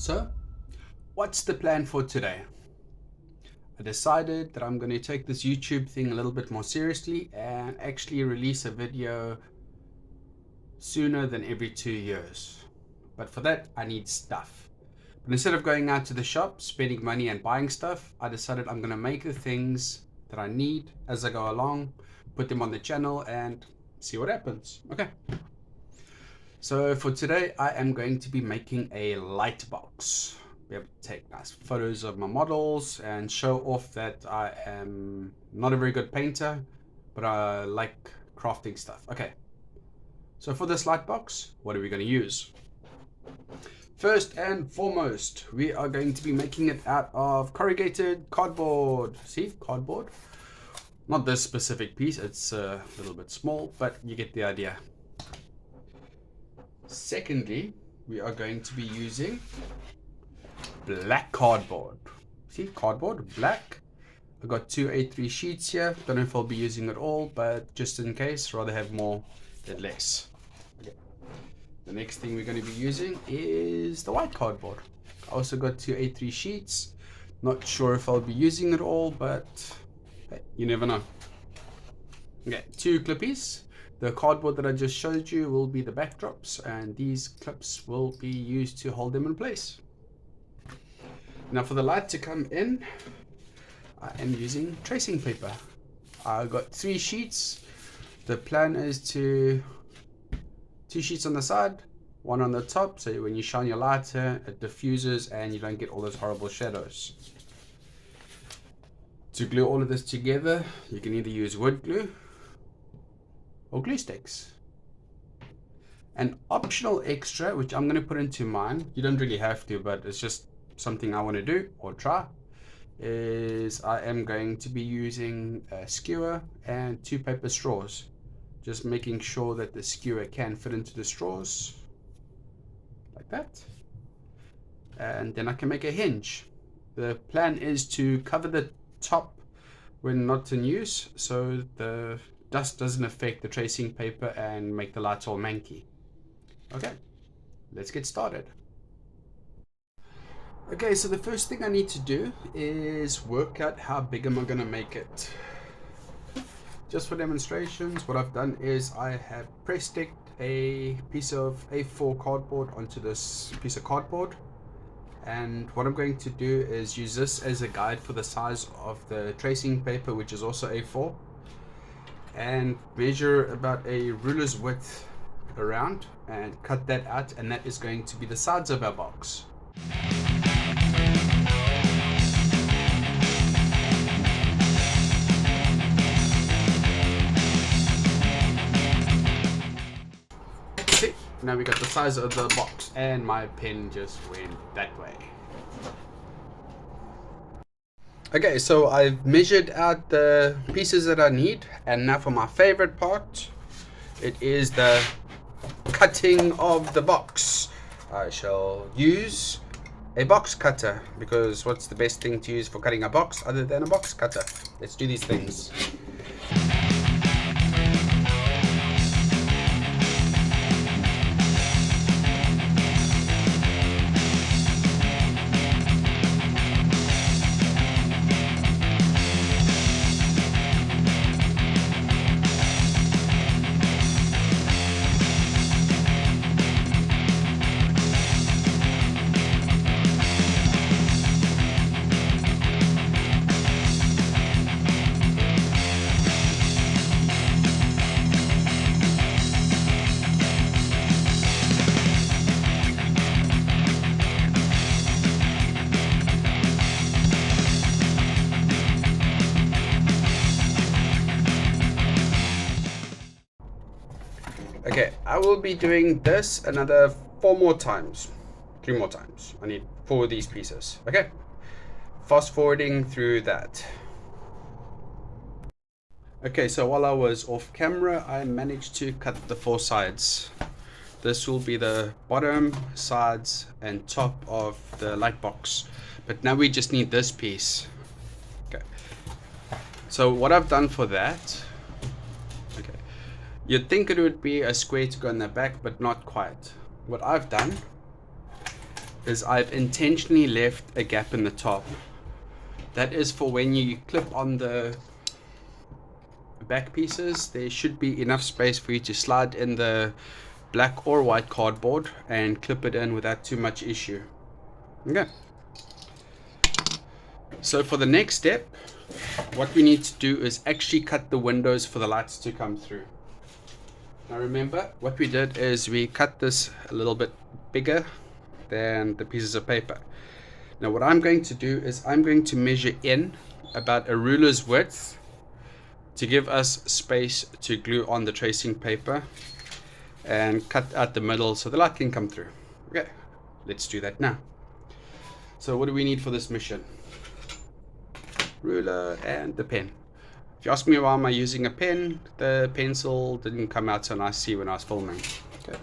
So, what's the plan for today? I decided that I'm going to take this YouTube thing a little bit more seriously and actually release a video sooner than every 2 years. But for that, I need stuff. But instead of going out to the shop, spending money and buying stuff, I decided I'm going to make the things that I need as I go along, put them on the channel and see what happens. Okay. So for today, I am going to be making a Lightbox. Be able to take nice photos of my models and show off that I am not a very good painter, but I like crafting stuff. Okay, so for this Lightbox, what are we going to use? First and foremost, we are going to be making it out of corrugated cardboard. See, cardboard. Not this specific piece, it's a little bit small, but you get the idea. Secondly, we are going to be using black cardboard. See, cardboard, black. I've got 2 A3 sheets here. Don't know if I'll be using it all, but just in case, rather have more than less. Okay. The next thing we're going to be using is the white cardboard. I also got 2 A3 sheets. Not sure if I'll be using it all, but hey, you never know. Okay, 2 clippies. The cardboard that I just showed you will be the backdrops, and these clips will be used to hold them in place. Now for the light to come in, I am using tracing paper. I got 3 sheets. The plan is to 2 sheets on the side, 1 on the top, so when you shine your light here, it diffuses and you don't get all those horrible shadows. To glue all of this together, you can either use wood glue or glue sticks. An optional extra, which I'm going to put into mine, you don't really have to, but it's just something I want to do or try, is I am going to be using a skewer and 2 paper straws, just making sure that the skewer can fit into the straws like that, and then I can make a hinge. The plan is to cover the top when not in use, so the dust doesn't affect the tracing paper and make the lights all manky. Okay, let's get started. Okay, so the first thing I need to do is work out how big am I going to make it. Just for demonstrations, what I've done is I have press-sticked a piece of A4 cardboard onto this piece of cardboard, and what I'm going to do is use this as a guide for the size of the tracing paper, which is also A4, and measure about a ruler's width around and cut that out, and that is going to be the sides of our box. Okay, now we got the size of the box, and my pen just went that way. Okay, so I've measured out the pieces that I need, and now for my favorite part, it is the cutting of the box. I shall use a box cutter, because what's the best thing to use for cutting a box other than a box cutter? Let's do these things. Okay, I will be doing this another 4 more times. 3 more times. I need 4 of these pieces. Okay, fast forwarding through that. Okay, so while I was off camera, I managed to cut the 4 sides. This will be the bottom, sides, and top of the Lightbox. But now we just need this piece. Okay, so what I've done for that, you'd think it would be a square to go in the back, but not quite. What I've done is I've intentionally left a gap in the top. That is for when you clip on the back pieces. There should be enough space for you to slide in the black or white cardboard and clip it in without too much issue. Okay. So for the next step, what we need to do is actually cut the windows for the lights to come through. Now remember, what we did is we cut this a little bit bigger than the pieces of paper. Now what I'm going to do is I'm going to measure in about a ruler's width to give us space to glue on the tracing paper and cut out the middle so the light can come through. Okay, let's do that now. So what do we need for this mission? Ruler and the pen. If you ask me why am I using a pen, the pencil didn't come out so nicely when I was filming. Okay.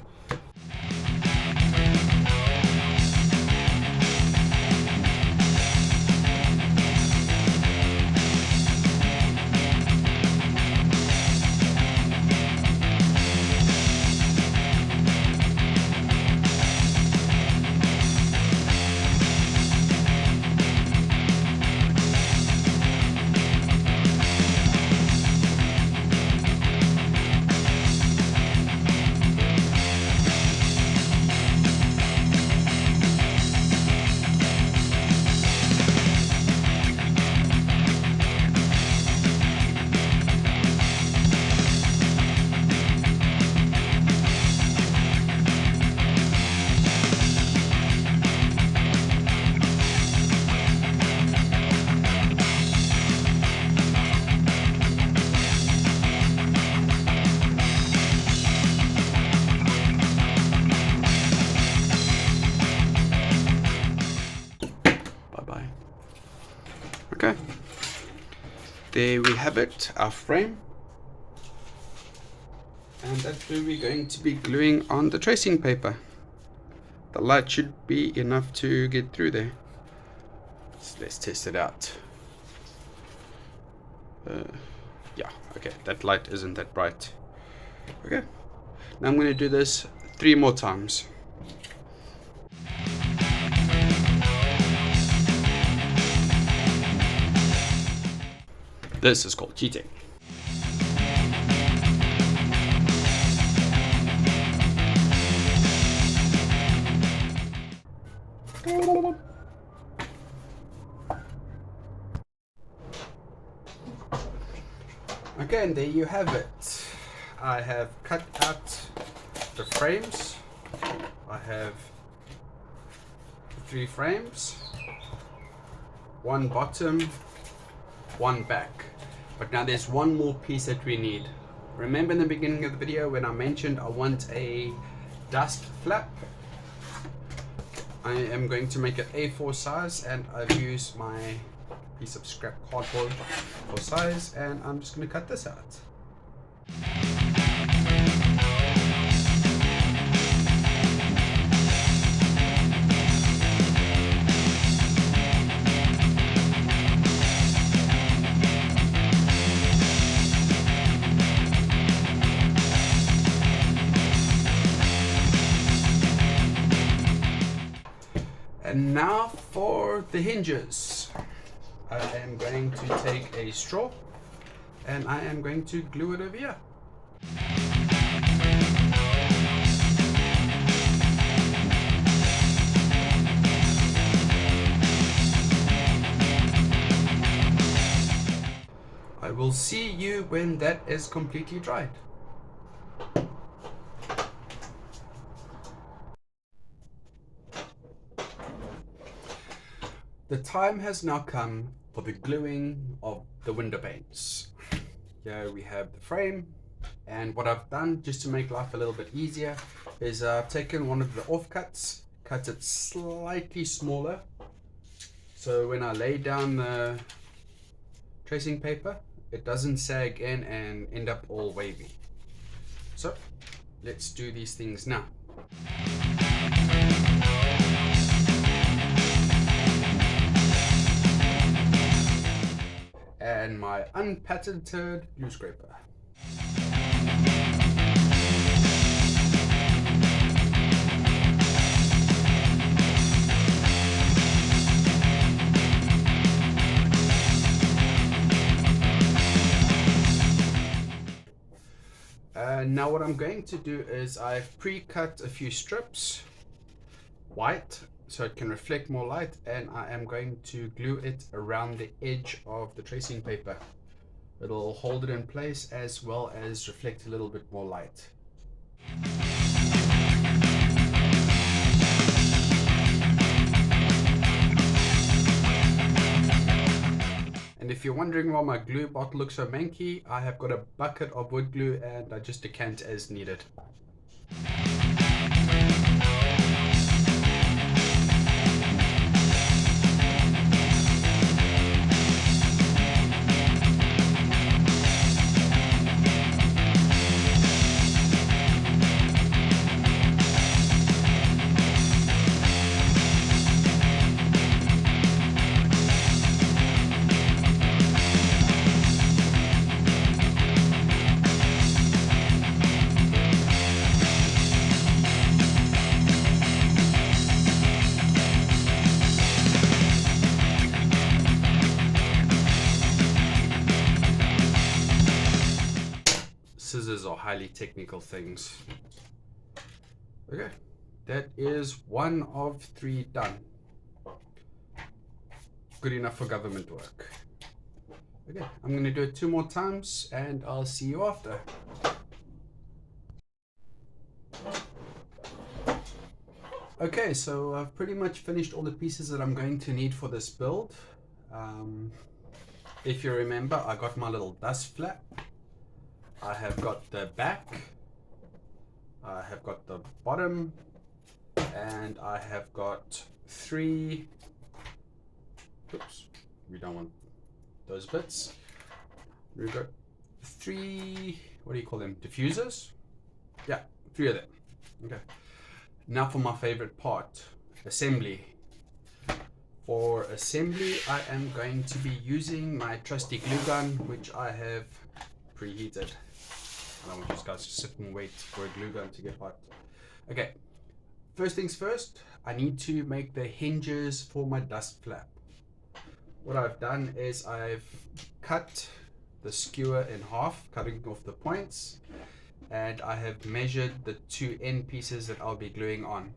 Okay, there we have it, our frame, and that's where we're going to be gluing on the tracing paper. The light should be enough to get through there. So let's test it out. Yeah, okay, that light isn't that bright. Okay, now I'm going to do this 3 more times. This is called cheating. Okay, and there you have it. I have cut out the frames. I have 3 frames, 1 bottom, 1 back. But now there's one more piece that we need. Remember in the beginning of the video when I mentioned I want a dust flap? I am going to make it A4 size, and I've used my piece of scrap cardboard for size, and I'm just going to cut this out. And now for the hinges. I am going to take a straw and I am going to glue it over here. I will see you when that is completely dried. The time has now come for the gluing of the window panes. Here we have the frame, and what I've done just to make life a little bit easier is I've taken one of the offcuts, cut it slightly smaller, so when I lay down the tracing paper it doesn't sag in and end up all wavy. So let's do these things now. And my unpatented glue scraper. Now what I'm going to do is I've pre-cut a few strips white so it can reflect more light, and I am going to glue it around the edge of the tracing paper. It'll hold it in place as well as reflect a little bit more light. And if you're wondering why my glue bottle looks so manky, I have got a bucket of wood glue and I just decant as needed. Scissors are highly technical things. Okay, that is 1 of 3 done. Good enough for government work. Okay, I'm going to do it 2 more times and I'll see you after. Okay, so I've pretty much finished all the pieces that I'm going to need for this build. If you remember, I got my little dust flap. I have got the back, I have got the bottom, and I have got 3, oops, we don't want those bits. We've got 3, what do you call them, diffusers? Yeah, 3 of them. Okay, now for my favorite part, assembly. For assembly, I am going to be using my trusty glue gun, which I have preheated. I don't want you guys to sit and wait for a glue gun to get hot. Okay, first things first, I need to make the hinges for my dust flap. What I've done is I've cut the skewer in half, cutting off the points, and I have measured the 2 end pieces that I'll be gluing on.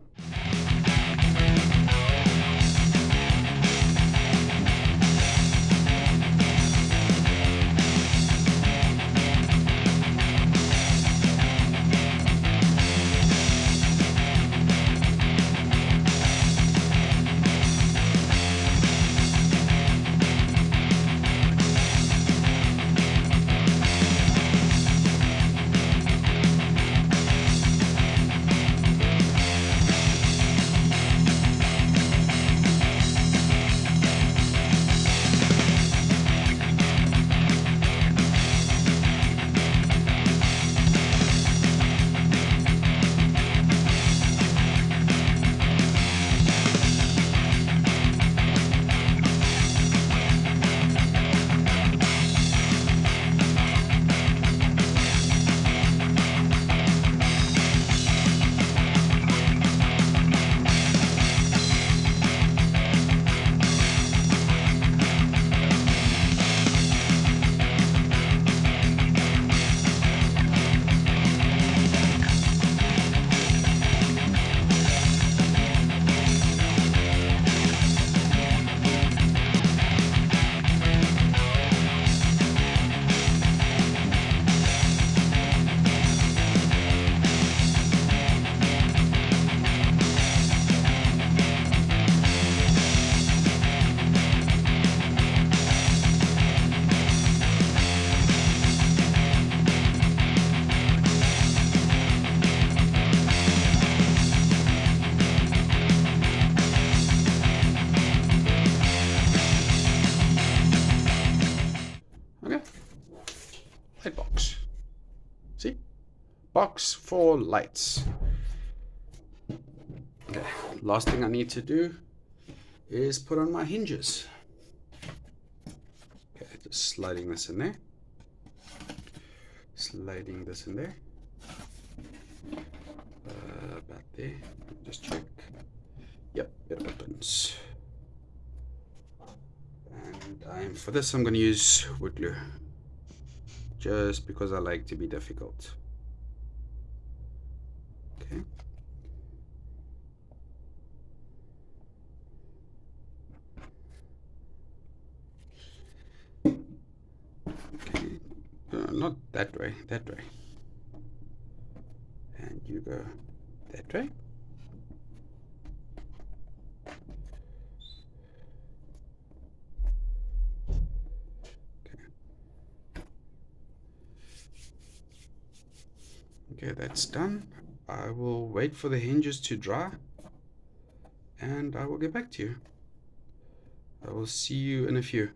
Lightbox. See? Box for lights. Okay. Last thing I need to do is put on my hinges. Okay, just sliding this in there. Sliding this in there. About there. Just check. Yep, it opens. And for this I'm going to use wood glue. Just because I like to be difficult. that way, that way. And you go that way. Okay, that's done. I will wait for the hinges to dry and I will get back to you. I will see you in a few.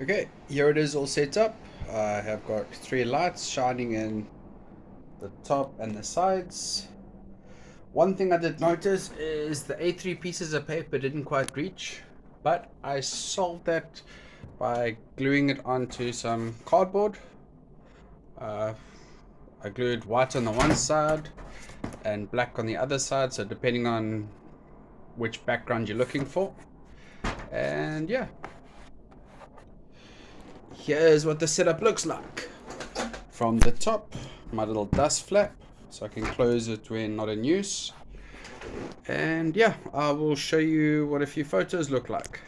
Okay, here it is all set up. I have got 3 lights shining in the top and the sides. One thing I did notice is the A3 pieces of paper didn't quite reach, but I solved that by gluing it onto some cardboard. I glued white on the one side and black on the other side, so depending on which background you're looking for. And yeah, here's what the setup looks like. From the top, my little dust flap, so I can close it when not in use. And yeah, I will show you what a few photos look like.